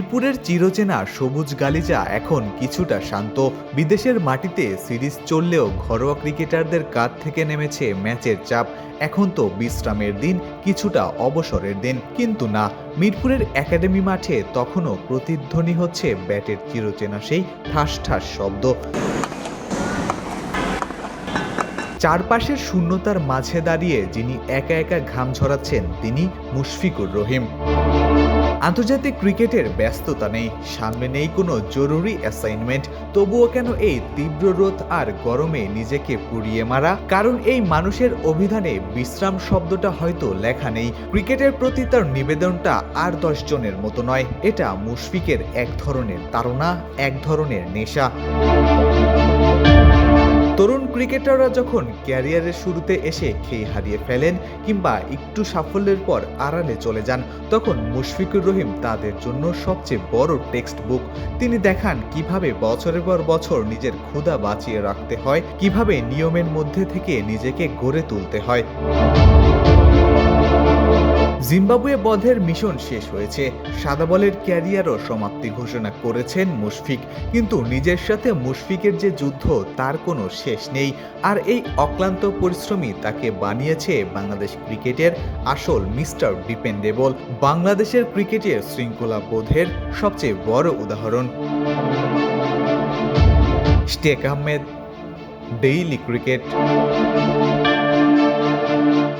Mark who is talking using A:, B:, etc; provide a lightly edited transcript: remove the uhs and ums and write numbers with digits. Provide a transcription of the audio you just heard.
A: মিরপুরের চিরচেনা সবুজ গালিচা এখন কিছুটা শান্ত। বিদেশের মাটিতে সিরিজ চললেও ঘরোয়া ক্রিকেটারদের কাঁধ থেকে নেমেছে ম্যাচের চাপ। এখন তো বিশ্রামের দিন, কিছুটা অবসরের দিন। কিন্তু না, মিরপুরের একাডেমি মাঠে তখনও প্রতিধ্বনি হচ্ছে ব্যাটের চিরচেনা সেই ঠাস ঠাস শব্দ। চারপাশের শূন্যতার মাঝে দাঁড়িয়ে যিনি একা একা ঘাম ঝরাচ্ছেন তিনি মুশফিকুর রহিম। আন্তর্জাতিক ক্রিকেটের ব্যস্ততা নেই, সামনে নেই কোনো জরুরি অ্যাসাইনমেন্ট, তবুও কেন এই তীব্র রোদ আর গরমে নিজেকে পুড়িয়ে মারা? কারণ এই মানুষের অভিধানে বিশ্রাম শব্দটা হয়তো লেখা নেই। ক্রিকেটের প্রতি তার নিবেদনটা আর 10 জনের মতো নয়, এটা মুশফিকের এক ধরনের তাড়না, এক ধরনের নেশা। তরুণ ক্রিকেটাররা যখন ক্যারিয়ারের শুরুতে এসে খেই হারিয়ে ফেলেন কিংবা একটু সাফল্যের পর আড়ালে চলে যান, তখন মুশফিকুর রহিম তাদের জন্য সবচেয়ে বড় টেক্সট বুক। তিনি দেখান কিভাবে বছরের পর বছর নিজের ক্ষুধা বাঁচিয়ে রাখতে হয়, কিভাবে নিয়মের মধ্যে থেকে নিজেকে গড়ে তুলতে হয়। জিম্বাবুয়ে বধের মিশন শেষ হয়েছে, সাদা বলের ক্যারিয়ারও সমাপ্তি ঘোষণা করেছেন মুশফিক। কিন্তু নিজের সাথে মুশফিকের যে যুদ্ধ, তার কোনো শেষ নেই। আর এই অক্লান্ত পরিশ্রমী তাকে বানিয়েছে বাংলাদেশ ক্রিকেটের আসল মিস্টার ডিপেন্ডেবল, বাংলাদেশের ক্রিকেটের শৃঙ্খলা বোধের সবচেয়ে বড় উদাহরণ। Ishtiaq Ahmed, daily cricket.